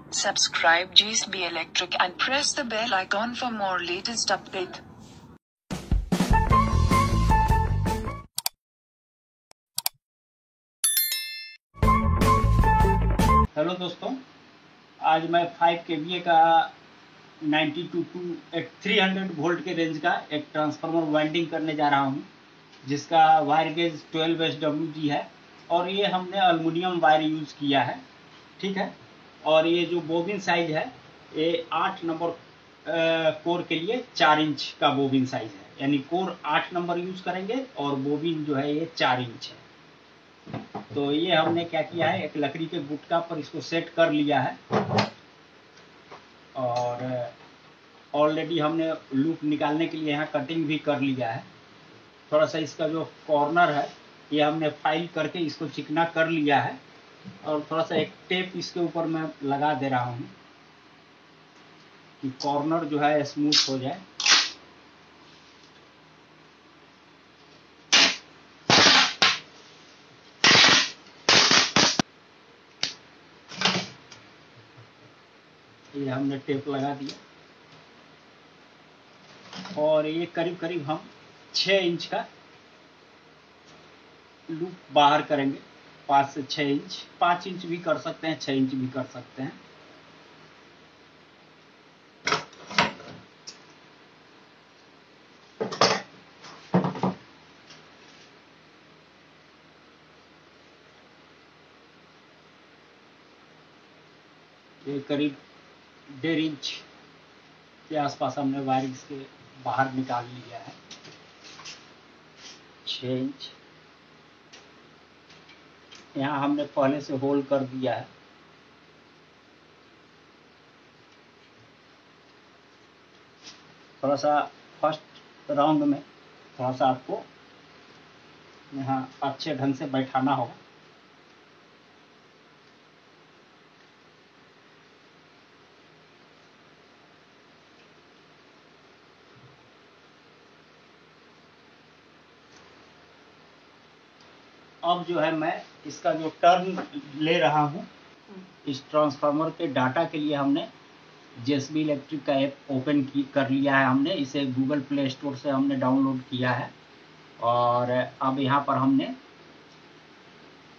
Subscribe GSB Electric and press the bell icon for more latest update. Hello दोस्तों, आज मैं 5 kVA का 92 to 300 volt के range का एक ट्रांसफार्मर वाइंडिंग करने जा रहा हूं, जिसका वायर गेज 12 SWG है और ये हमने एल्युमिनियम वायर यूज किया है। ठीक है, और ये जो बोबिन साइज है ये 8 नंबर कोर के लिए 4 इंच का बोबिन साइज है, यानी कोर 8 नंबर यूज करेंगे और बोबिन जो है ये 4 इंच है। तो ये हमने क्या किया है, एक लकड़ी के गुटका पर इसको सेट कर लिया है और ऑलरेडी हमने लूप निकालने के लिए यहाँ कटिंग भी कर लिया है। थोड़ा सा इसका जो कॉर्नर है ये हमने फाइल करके इसको चिकना कर लिया है और थोड़ा सा एक टेप इसके ऊपर मैं लगा दे रहा हूँ कि कॉर्नर जो है स्मूथ हो जाए। ये हमने टेप लगा दिया और ये करीब करीब हम 6 इंच का लूप बाहर करेंगे। 5 से 6 इंच, 5 इंच भी कर सकते हैं, 6 इंच भी कर सकते हैं। ये करीब 1.5 इंच के आसपास हमने वायर इसके बाहर निकाल लिया है। 6 इंच यहाँ हमने पहले से होल कर दिया है। थोड़ा सा फर्स्ट राउंड में थोड़ा सा आपको यहाँ अच्छे ढंग से बैठाना होगा। अब जो है मैं इसका जो टर्न ले रहा हूँ, इस ट्रांसफार्मर के डाटा के लिए हमने जेएसबी इलेक्ट्रिक का ऐप ओपन कर लिया है। हमने इसे गूगल प्ले स्टोर से हमने डाउनलोड किया है और अब यहाँ पर हमने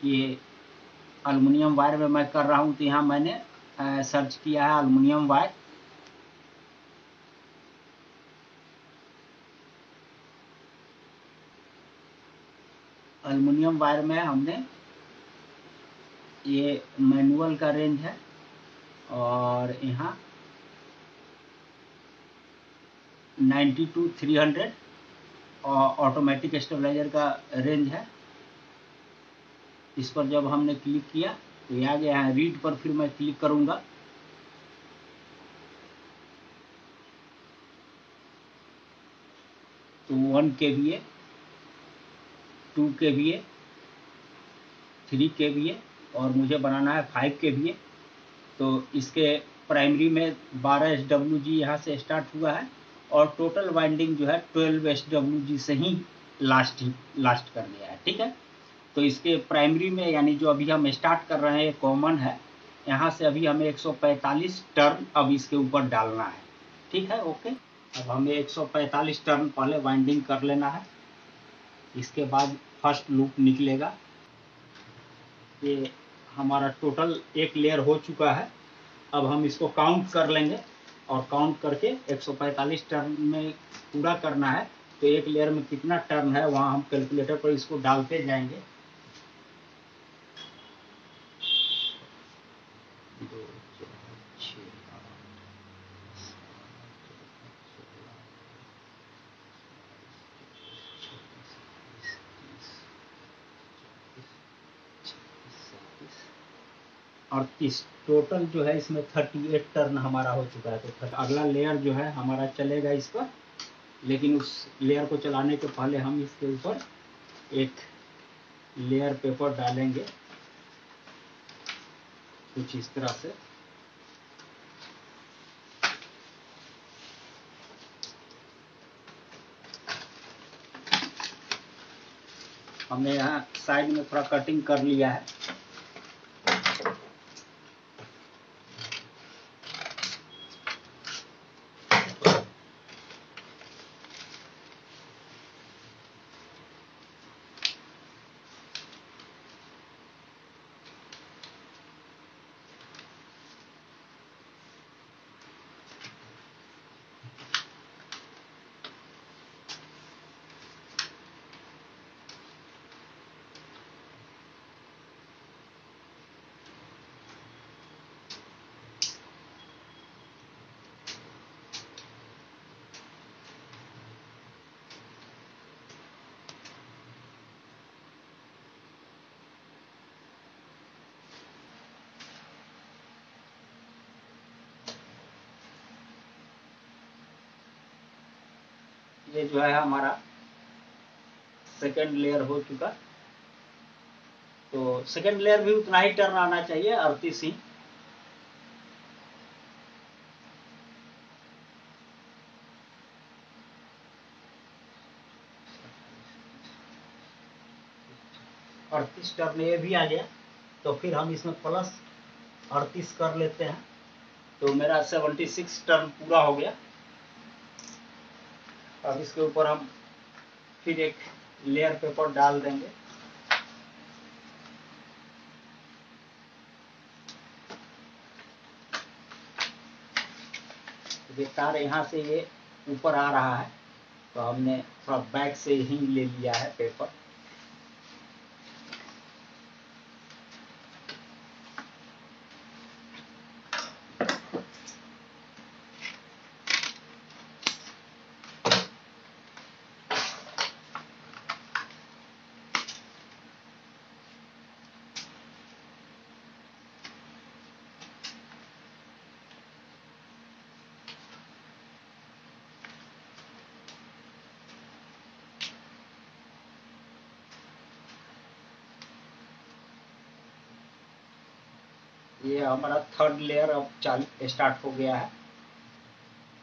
ये एल्युमिनियम वायर में मैं कर रहा हूँ, तो यहाँ मैंने सर्च किया है एल्युमिनियम वायर। एल्युमिनियम वायर में हमने ये मैनुअल का रेंज है और यहाँ 90 टू 300 और ऑटोमेटिक स्टेबलाइजर का रेंज है। इस पर जब हमने क्लिक किया तो ये आ गया है रीड पर, फिर मैं क्लिक करूंगा तो 1 kVA, 2 kVA, 3 kVA और मुझे बनाना है 5 kVA। तो इसके प्राइमरी में 12 SWG यहाँ से स्टार्ट हुआ है और टोटल वाइंडिंग जो है 12 SWG से ही लास्ट कर गया है। ठीक है, तो इसके प्राइमरी में यानी जो अभी हम स्टार्ट कर रहे हैं ये कॉमन है, यहाँ से अभी हमें 145 टर्न अब इसके ऊपर डालना है। ठीक है, ओके। अब हमें 145 टर्न पहले वाइंडिंग कर लेना है, इसके बाद फर्स्ट लूप निकलेगा। ये हमारा टोटल एक लेयर हो चुका है। अब हम इसको काउंट कर लेंगे और काउंट करके 145 टर्न में पूरा करना है। तो एक लेयर में कितना टर्न है वहाँ हम कैलकुलेटर पर इसको डालते जाएंगे। 2, 4, 6, 8, 30 टोटल जो है इसमें 38 टर्न हमारा हो चुका है। तो अगला लेयर जो है हमारा चलेगा इस पर, लेकिन उस लेयर को चलाने के पहले हम इसके ऊपर एक लेयर पेपर डालेंगे कुछ इस तरह से। हमने यहाँ साइड में थोड़ा कटिंग कर लिया है। ये जो है हमारा सेकेंड लेयर हो चुका। तो सेकेंड लेयर भी उतना ही टर्न आना चाहिए, 38 ही। और 38 टर्न ये भी आ गया, तो फिर हम इसमें प्लस 38 कर लेते हैं, तो मेरा 76 टर्न पूरा हो गया। अब इसके ऊपर हम फिर एक लेयर पेपर डाल देंगे। ये तार यहाँ से ये ऊपर आ रहा है, तो हमने थोड़ा बैक से ही ले लिया है पेपर। ये हमारा थर्ड लेयर अब स्टार्ट हो गया है,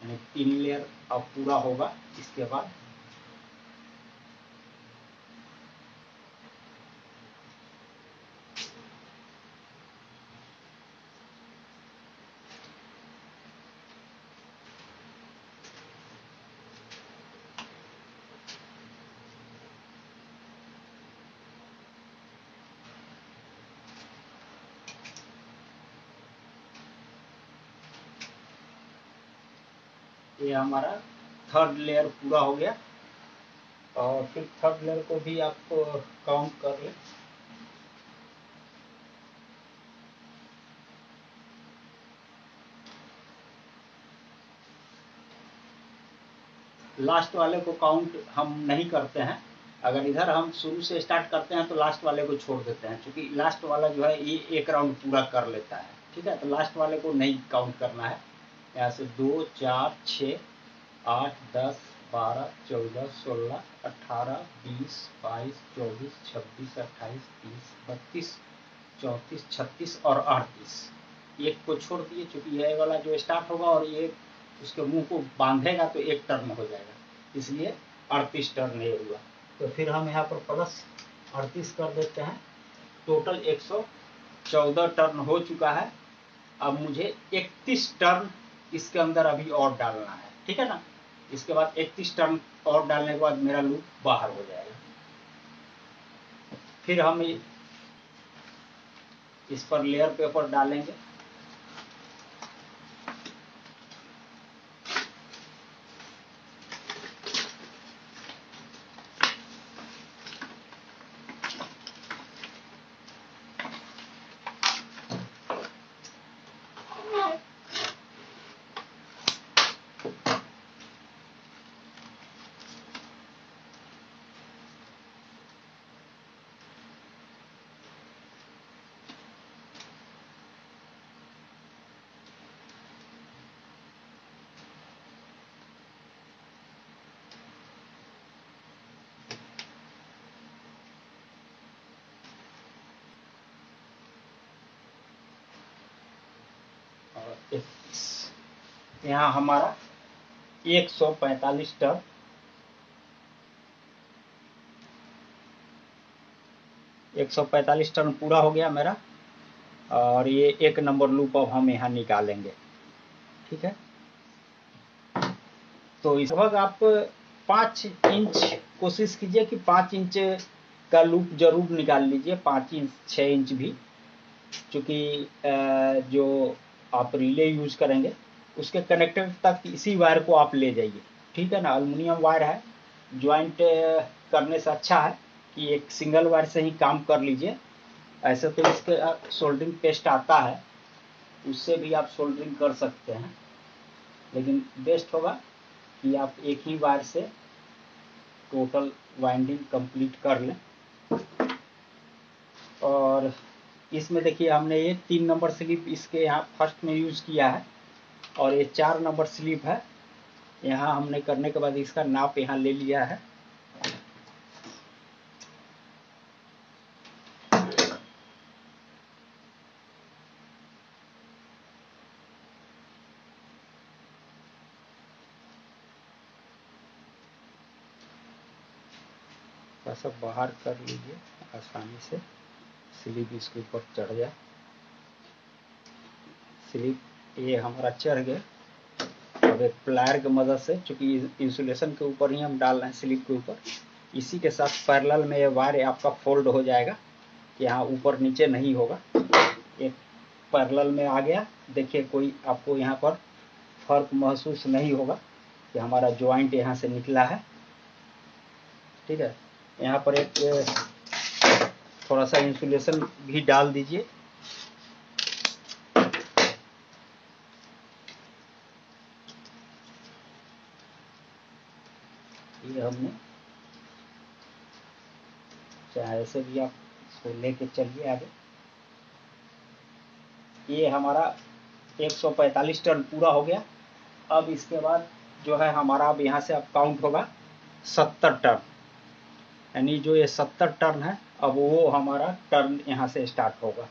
यानी 3 लेयर अब पूरा होगा इसके बाद। ये हमारा थर्ड लेयर पूरा हो गया, और फिर थर्ड लेयर को भी आप काउंट कर लें। लास्ट वाले को काउंट हम नहीं करते हैं। अगर इधर हम शुरू से स्टार्ट करते हैं तो लास्ट वाले को छोड़ देते हैं, क्योंकि लास्ट वाला जो है ये एक राउंड पूरा कर लेता है। ठीक है, तो लास्ट वाले को नहीं काउंट करना है। यहाँ से 2 4 6 8 10 12 14 16 18 20 22 24 26 28 30 32 34 36 और 38, एक को छोड़ दिए, क्योंकि ये वाला जो स्टार्ट होगा और ये उसके मुंह को बांधेगा तो एक टर्न हो जाएगा, इसलिए 38 टर्न ये हुआ। तो फिर हम यहाँ पर प्लस 38 कर देते हैं। टोटल 114 टर्न हो चुका है। अब मुझे 31 टर्न इसके अंदर अभी और डालना है, ठीक है ना। इसके बाद 31 टर्न और डालने के बाद मेरा लूप बाहर हो जाएगा। फिर हम इस पर लेयर पेपर डालेंगे। यहाँ हमारा 145 टर्न, टर्न पूरा हो गया मेरा। और ये एक नंबर लूप अब हम यहाँ निकालेंगे, ठीक है। तो इस वक्त आप 5 इंच कोशिश कीजिए कि 5 इंच का लूप जरूर निकाल लीजिए, 5 इंच 6 इंच भी, क्योंकि जो आप रिले यूज करेंगे उसके कनेक्टर तक इसी वायर को आप ले जाइए, ठीक है ना। एल्युमिनियम वायर है, ज्वाइंट करने से अच्छा है कि एक सिंगल वायर से ही काम कर लीजिए। ऐसे तो इसके सोल्डरिंग पेस्ट आता है, उससे भी आप सोल्डरिंग कर सकते हैं, लेकिन बेस्ट होगा कि आप एक ही वायर से टोटल वाइंडिंग कंप्लीट कर लें। और इसमें देखिए हमने ये 3 नंबर स्लिप इसके यहाँ फर्स्ट में यूज किया है, और ये 4 नंबर स्लिप है यहाँ हमने करने के बाद इसका नाप यहाँ ले लिया है। थोड़ा सा बाहर कर लीजिए, आसानी से स्लिप इसके ऊपर चढ़ जाए। स्लिप ये हमारा चढ़ गया। अब एक प्लायर की मदद से, चूंकि इंसुलेशन के ऊपर ही हम डाल रहे हैं, स्लिप के ऊपर, इसी के साथ पैरेलल में ये वायर आपका फोल्ड हो जाएगा, यहाँ ऊपर नीचे नहीं होगा, एक पैरेलल में आ गया। देखिए कोई आपको यहाँ पर फर्क महसूस नहीं होगा कि हमारा ज्वाइंट यहाँ से निकला है। ठीक है, यहाँ पर एक थोड़ा सा इंसुलेशन भी डाल दीजिए। ये हमने, चाहे ऐसे भी आप इसको लेके चलिए आगे। ये हमारा 145 टर्न पूरा हो गया। अब इसके बाद जो है हमारा, अब यहाँ से अब काउंट होगा 70 टर्न, यानी जो ये 70 टर्न है, अब वो हमारा टर्न यहाँ से स्टार्ट होगा।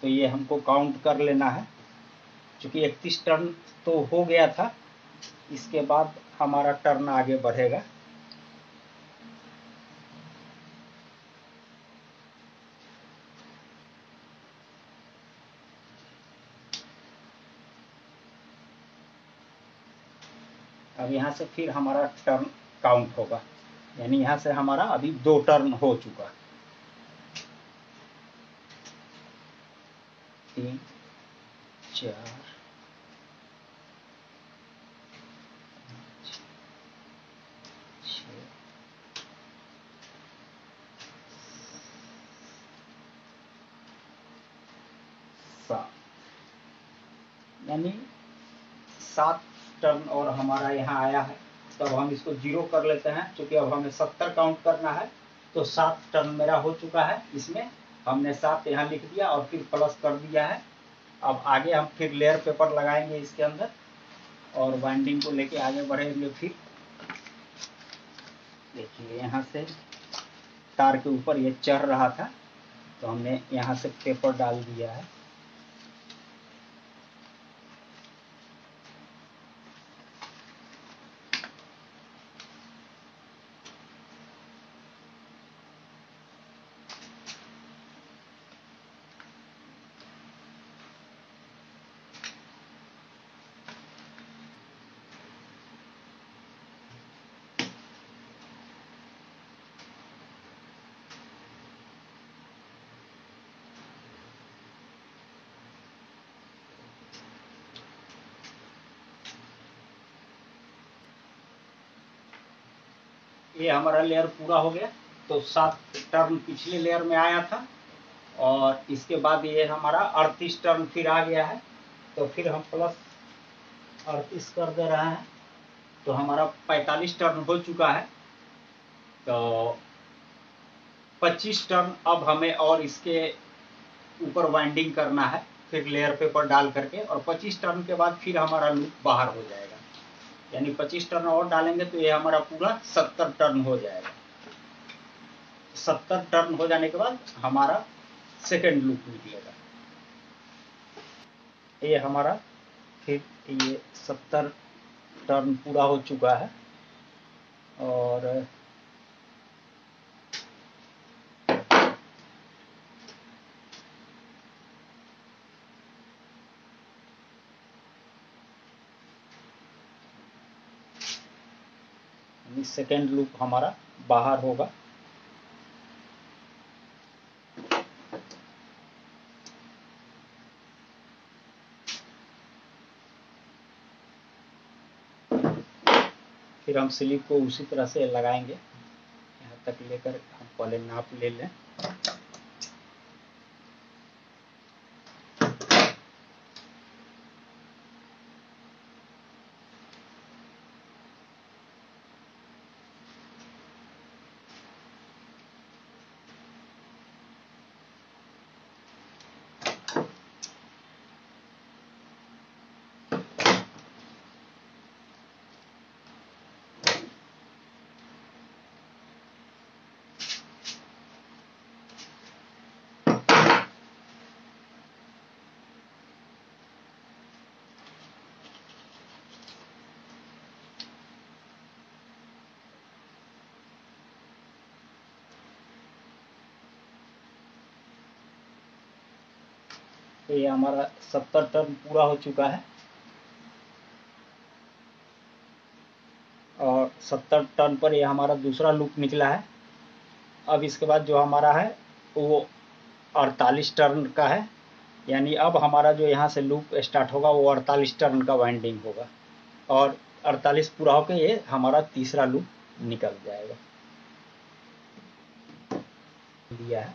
तो ये हमको काउंट कर लेना है। चूँकि 31 टर्न तो हो गया था, इसके बाद हमारा टर्न आगे बढ़ेगा। अब यहाँ से फिर हमारा टर्न काउंट होगा, यानी यहाँ से हमारा अभी 2 टर्न हो चुका। 3, 4, 6, 7, यानी 7 टर्न और हमारा यहाँ आया है। तब हम इसको 0 कर लेते हैं, क्योंकि अब हमें 70 काउंट करना है। तो 7 टर्न मेरा हो चुका है, इसमें हमने 7 यहाँ लिख दिया और फिर प्लस कर दिया है। अब आगे हम फिर लेयर पेपर लगाएंगे इसके अंदर और वाइंडिंग को लेके आगे बढ़ेंगे। फिर देखिए यहाँ से तार के ऊपर ये चढ़ रहा था, तो हमने यहाँ से पेपर डाल दिया है। ये हमारा लेयर पूरा हो गया। तो 7 टर्न पिछले लेयर में आया था और इसके बाद ये हमारा 38 टर्न फिर आ गया है। तो फिर हम प्लस 38 कर दे रहे हैं, तो हमारा 45 टर्न हो चुका है। तो 25 टर्न अब हमें और इसके ऊपर वाइंडिंग करना है, फिर लेयर पेपर डाल करके, और 25 टर्न के बाद फिर हमारा लूप बाहर हो जाएगा। यानी 25 टर्न और डालेंगे तो ये हमारा पूरा 70 टर्न हो जाएगा। 70 टर्न हो जाने के बाद हमारा सेकेंड लूप निकलेगा। ये हमारा फिर ये 70 टर्न पूरा हो चुका है और सेकेंड लूप हमारा बाहर होगा। फिर हम स्लिप को उसी तरह से लगाएंगे, यहाँ तक लेकर हम पहले नाप ले लें। ये हमारा 70 टर्न पूरा हो चुका है और 70 टर्न पर ये हमारा दूसरा लूप निकला है। अब इसके बाद जो हमारा है वो 48 टर्न का है, यानी अब हमारा जो यहाँ से लूप स्टार्ट होगा वो 48 टर्न का वाइंडिंग होगा और 48 पूरा होकर ये हमारा तीसरा लूप निकल जाएगा। दिया है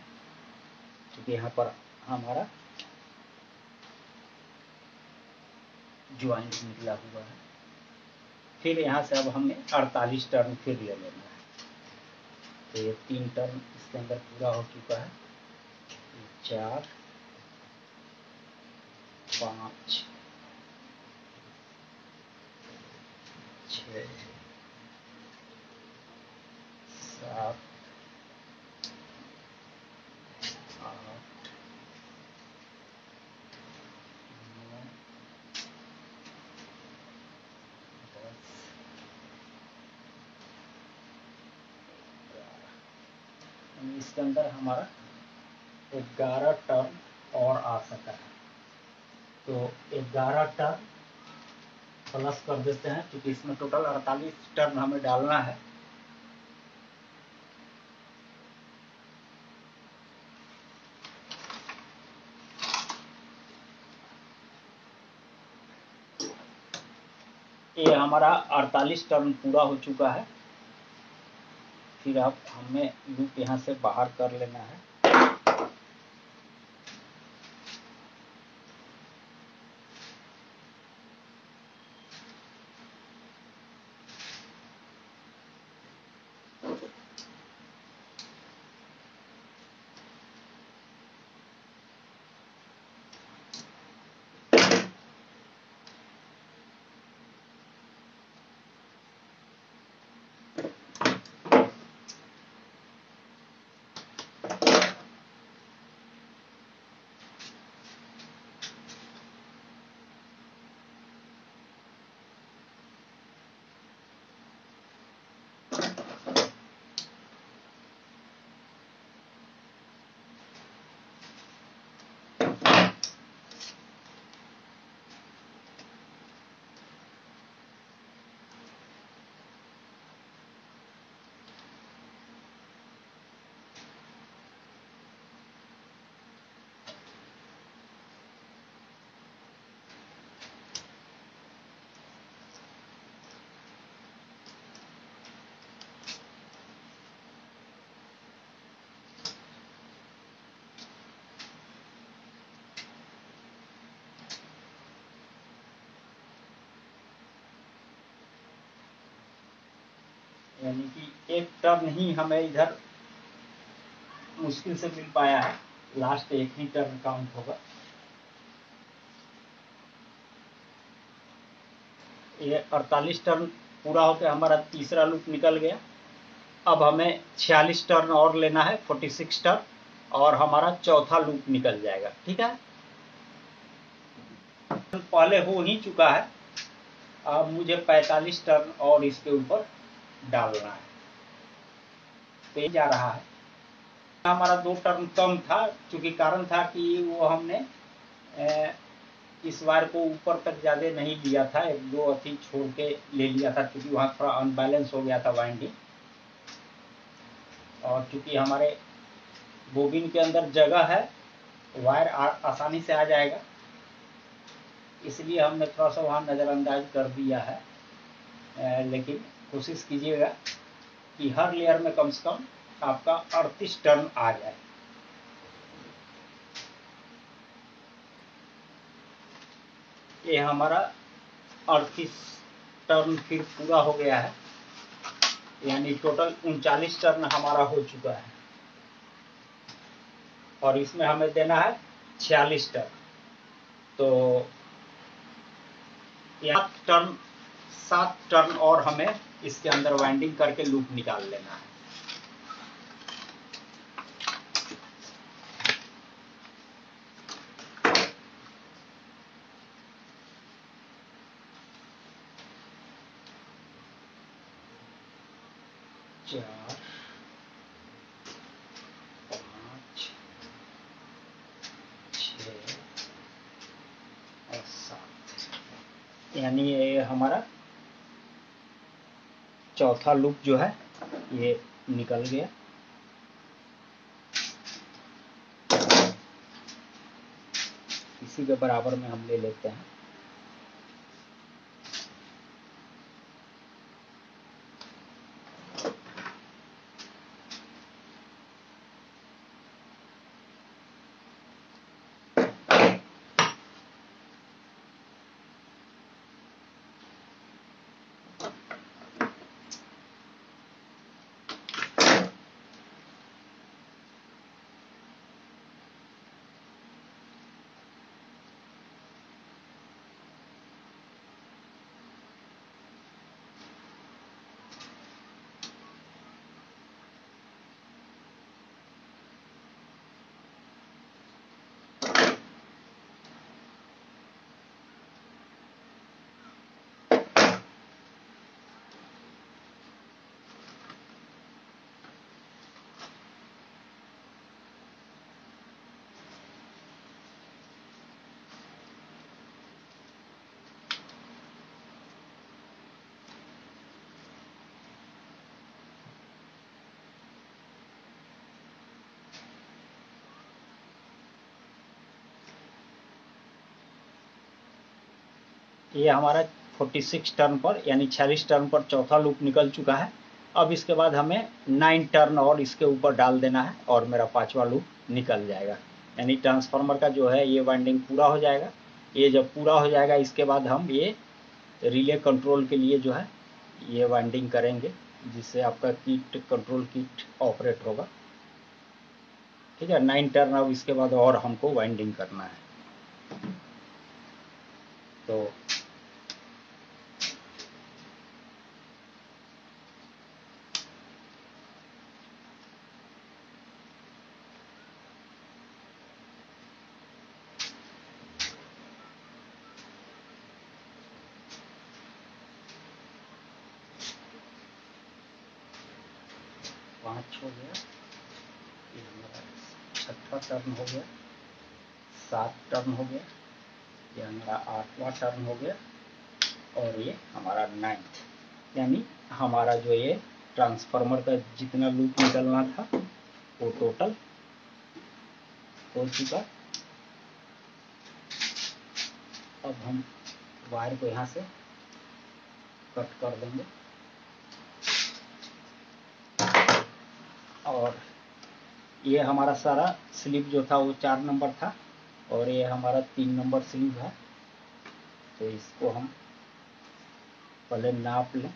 क्योंकि यहाँ पर हमारा ज्वाइंट निकला हुआ है। फिर यहाँ से अब हमें 48 टर्न फिर ले लेना है। तो ये 3 टर्न इसके अंदर पूरा हो चुका है। 4 5 6 7 8 9 10 इसके अंदर हमारा 11 टर्न और आ सका है। तो 11 टर्न प्लस कर देते हैं क्योंकि इसमें टोटल 48 टर्न हमें डालना है। ये हमारा 48 टर्न पूरा हो चुका है। फिर अब हमें लूप यहाँ से बाहर कर लेना है। यानी कि एक टर्न ही हमें इधर मुश्किल से मिल पाया है। लास्ट एक ही टर्न काउंट होगा। ये 48 टर्न पूरा होकर हमारा तीसरा लूप निकल गया। अब हमें 46 टर्न और लेना है, 46 टर्न, और हमारा चौथा लूप निकल जाएगा। ठीक है, पहले हो ही चुका है। अब मुझे 45 टर्न और इसके ऊपर डालना है। तो ये जा रहा है। हमारा 2 टर्न कम था, क्योंकि कारण था कि वो हमने इस बार को ऊपर तक ज्यादा नहीं लिया था, 1-2 अथी छोड़ के ले लिया था, क्योंकि वहां थोड़ा अनबैलेंस हो गया था वाइंडिंग। और क्योंकि हमारे बोबिन के अंदर जगह है, वायर आसानी से आ जाएगा, इसलिए हमने थोड़ा सा वहां नज़रअंदाज कर दिया है। लेकिन कोशिश कीजिएगा कि हर लेयर में कम से कम आपका 38 टर्न आ जाए। ये हमारा 38 टर्न फिर पूरा हो गया है, यानी टोटल 39 टर्न हमारा हो चुका है। और इसमें हमें देना है 46 टर्न। तो 7 टर्न और हमें इसके अंदर वाइंडिंग करके लूप निकाल लेना है। चार 5 6 यानी ये हमारा चौथा लूप जो है ये निकल गया। इसी के बराबर में हम ले लेते हैं। ये हमारा 46 टर्न पर यानी 46 टर्न पर चौथा लूप निकल चुका है। अब इसके बाद हमें 9 टर्न और इसके ऊपर डाल देना है और मेरा 5वां लूप निकल जाएगा। यानी ट्रांसफार्मर का जो है ये वाइंडिंग पूरा हो जाएगा। ये जब पूरा हो जाएगा इसके बाद हम ये रिले कंट्रोल के लिए जो है ये वाइंडिंग करेंगे, जिससे आपका किट कंट्रोल किट ऑपरेट होगा। ठीक है, 9 टर्न अब इसके बाद और हमको वाइंडिंग करना है। तो पाँच हो गया, ये हमारा छठा टर्न हो गया, 7 टर्न हो गया, ये हमारा 8वां टर्न हो गया और ये हमारा 9th। यानी हमारा जो ये ट्रांसफार्मर का जितना लूप निकलना था वो टोटल हो चुका। अब हम वायर को यहाँ से कट कर देंगे और ये हमारा सारा स्लिप जो था वो 4 नंबर था और ये हमारा 3 नंबर स्लिप है। तो इसको हम पहले नाप लें।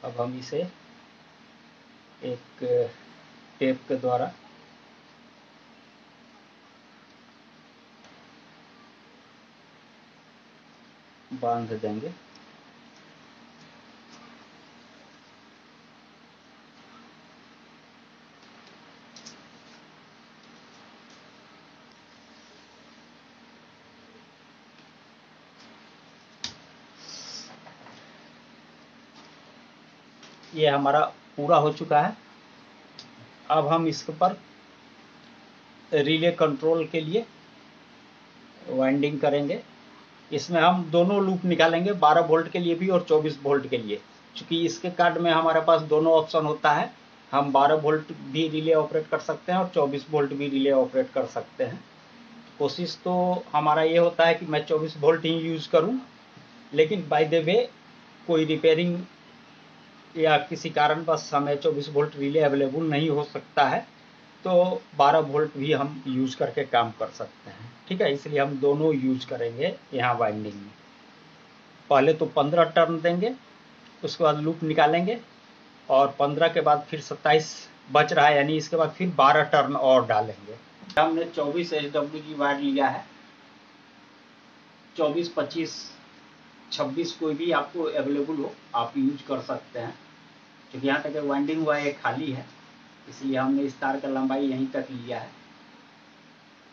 अब हम इसे एक टेप के द्वारा बांध देंगे। ये हमारा पूरा हो चुका है। अब हम इसके पर रिले कंट्रोल के लिए वाइंडिंग करेंगे। इसमें हम दोनों लूप निकालेंगे, 12 वोल्ट के लिए भी और 24 वोल्ट के लिए। क्योंकि इसके कार्ड में हमारे पास दोनों ऑप्शन होता है, हम 12 वोल्ट भी रिले ऑपरेट कर सकते हैं और 24 वोल्ट भी रिले ऑपरेट कर सकते हैं। कोशिश तो हमारा ये होता है कि मैं 24 वोल्ट ही यूज़ करूं, लेकिन बाय द वे कोई रिपेयरिंग या किसी कारणवश हमें 24 वोल्ट रिले अवेलेबल नहीं हो सकता है तो 12 वोल्ट भी हम यूज करके काम कर सकते हैं। ठीक है, इसलिए हम दोनों यूज करेंगे यहाँ वाइंडिंग में। पहले तो 15 टर्न देंगे, उसके बाद लूप निकालेंगे और 15 के बाद फिर 27 बच रहा है, यानी इसके बाद फिर 12 टर्न और डालेंगे। हमने 24 SW की वायर लिया है। 24, 25, 26 कोई भी आपको अवेलेबल हो आप यूज कर सकते हैं। क्योंकि यहाँ तक वाइंडिंग हुआ है खाली है, इसलिए हमने इस तार का लंबाई यहीं तक लिया है।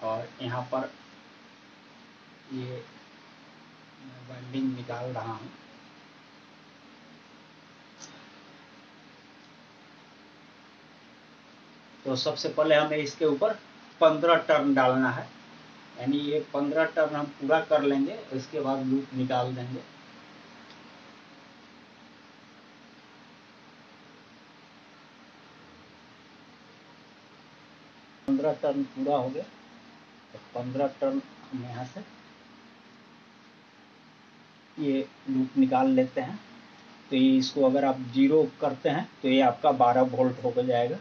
और यहाँ पर ये मैं वाइंडिंग निकाल रहा हूँ। तो सबसे पहले हमें इसके ऊपर 15 टर्न डालना है, यानी ये 15 टर्न हम पूरा कर लेंगे, इसके बाद लूप निकाल देंगे। पंद्रह टर्न पूरा हो गया, तो 15 टर्न हम यहाँ से ये लूप निकाल लेते हैं। तो ये इसको अगर आप 0 करते हैं तो ये आपका 12 वोल्ट हो जाएगा।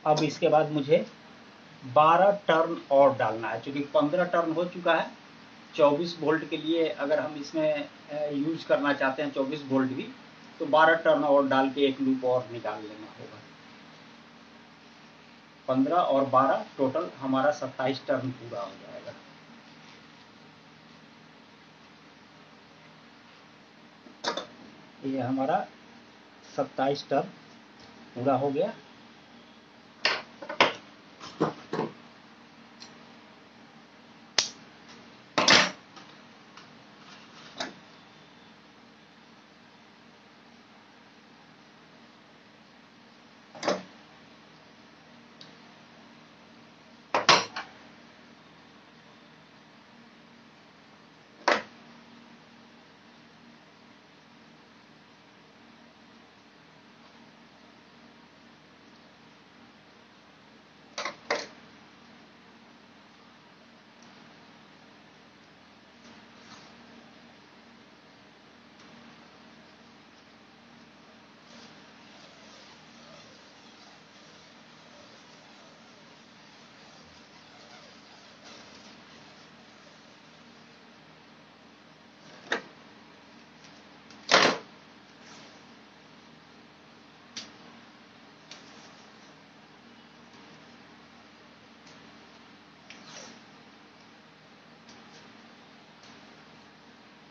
अब इसके बाद मुझे 12 टर्न और डालना है, क्योंकि 15 टर्न हो चुका है। 24 वोल्ट के लिए अगर हम इसमें यूज करना चाहते हैं 24 वोल्ट भी, तो 12 टर्न और डाल के एक लूप और निकाल लेना होगा। 15 और 12 टोटल हमारा 27 टर्न पूरा हो जाएगा। ये हमारा 27 टर्न पूरा हो गया।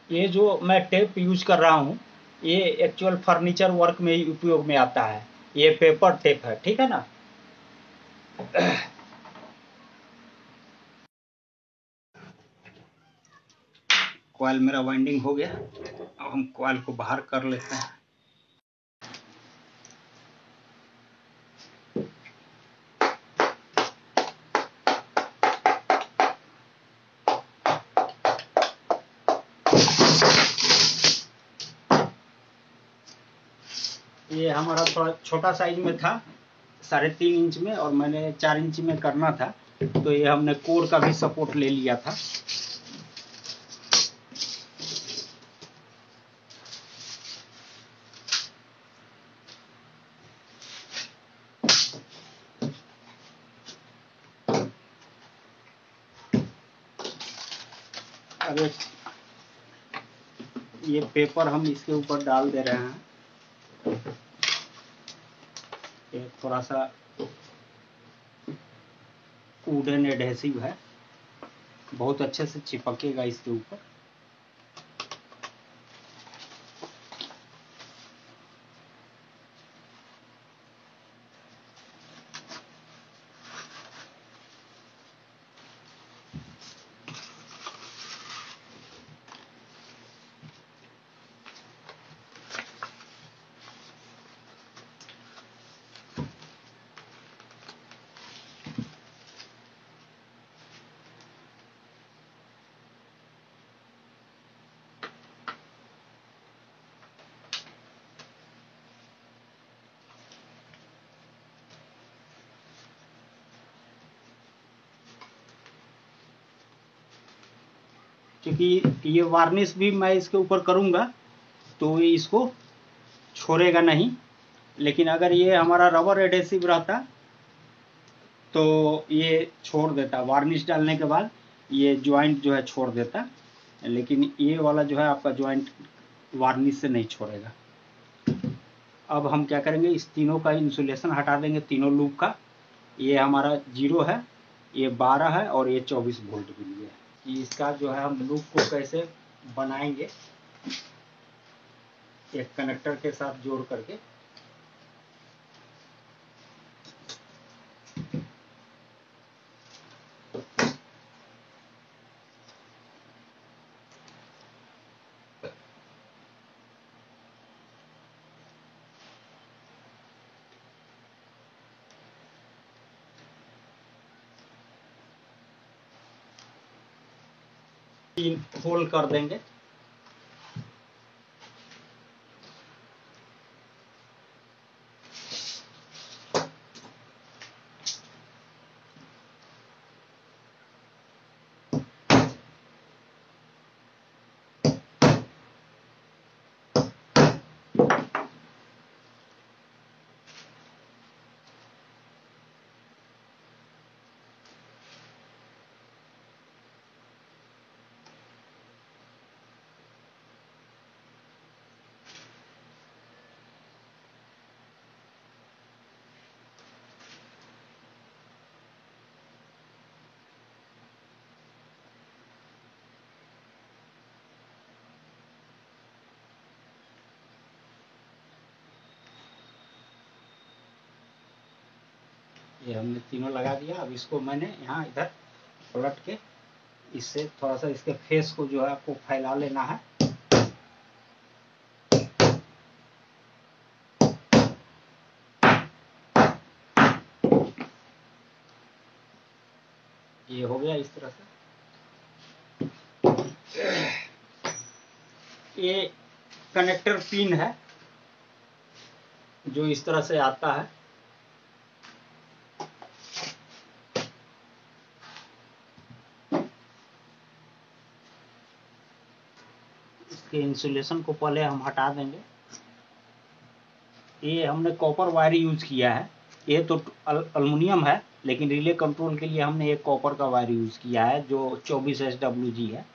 ये जो मैं टेप यूज कर रहा हूँ, ये एक्चुअल फर्नीचर वर्क में ही उपयोग में आता है। ये पेपर टेप है, ठीक है ना। कॉइल मेरा वाइंडिंग हो गया, अब हम कॉइल को बाहर कर लेते हैं। ये हमारा थोड़ा छोटा साइज में था, 3.5 इंच में, और मैंने 4 इंच में करना था, तो ये हमने कोर का भी सपोर्ट ले लिया था। अब ये पेपर हम इसके ऊपर डाल दे रहे हैं। ये थोड़ा सा वुडन एडहेसिव है, बहुत अच्छे से चिपकेगा इसके ऊपर। क्योंकि ये वार्निश भी मैं इसके ऊपर करूँगा तो ये इसको छोड़ेगा नहीं। लेकिन अगर ये हमारा रबर एडेसिव रहता तो ये छोड़ देता, वार्निश डालने के बाद ये ज्वाइंट जो है छोड़ देता, लेकिन ये वाला जो है आपका ज्वाइंट वार्निश से नहीं छोड़ेगा। अब हम क्या करेंगे, इस तीनों का इंसुलेशन हटा देंगे, तीनों लूप का। ये हमारा 0 है, ये 12 है और ये 24 वोल्ट के लिए है। इसका जो है हम लूप को कैसे बनाएंगे, एक कनेक्टर के साथ जोड़ करके। तीन होल कर देंगे। ये हमने तीनों लगा दिया। अब इसको मैंने यहाँ इधर पलट के इससे थोड़ा सा इसके फेस को जो है आपको फैला लेना है। ये हो गया इस तरह से। ये कनेक्टर पिन है जो इस तरह से आता है। इसके इंसुलेशन को पहले हम हटा देंगे। ये हमने कॉपर वायर यूज किया है, ये तो एल्युमिनियम है, लेकिन रिले कंट्रोल के लिए हमने एक कॉपर का वायर यूज किया है जो 24 SWG है।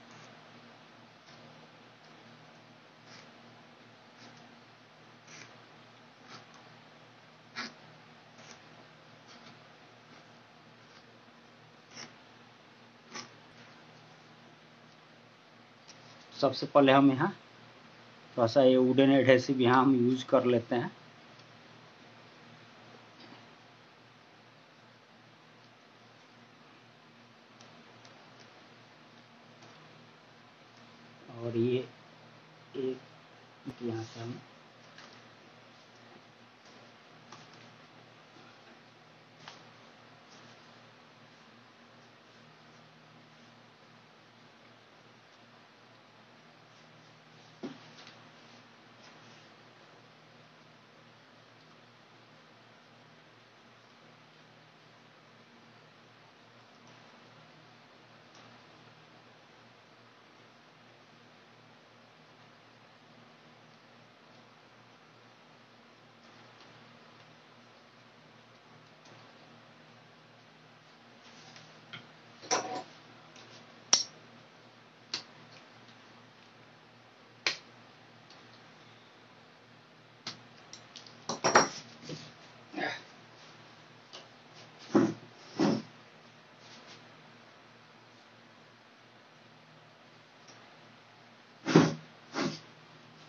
सबसे पहले हम यहाँ थोड़ा सा ये वुडन एडहेसिव यहाँ हम यूज कर लेते हैं। और ये एक यहाँ से हम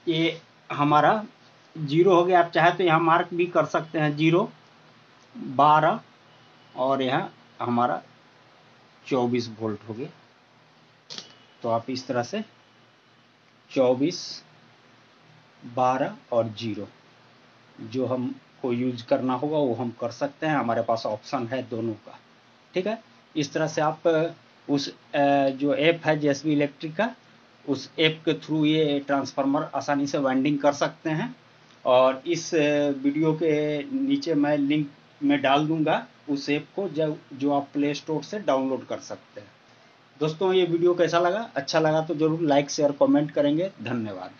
ये हमारा 0 हो गया। आप चाहे तो यहाँ मार्क भी कर सकते हैं 0, 12 और यहाँ हमारा 24 वोल्ट हो गया। तो आप इस तरह से 24, 12 और 0 जो हमको यूज करना होगा वो हम कर सकते हैं। हमारे पास ऑप्शन है दोनों का, ठीक है। इस तरह से आप उस जो ऐप है JSB इलेक्ट्रिक का, उस ऐप के थ्रू ये ट्रांसफार्मर आसानी से वाइंडिंग कर सकते हैं। और इस वीडियो के नीचे मैं लिंक में डाल दूंगा उस ऐप को जो आप प्ले स्टोर से डाउनलोड कर सकते हैं। दोस्तों ये वीडियो कैसा लगा? अच्छा लगा तो जरूर लाइक शेयर कमेंट करेंगे। धन्यवाद।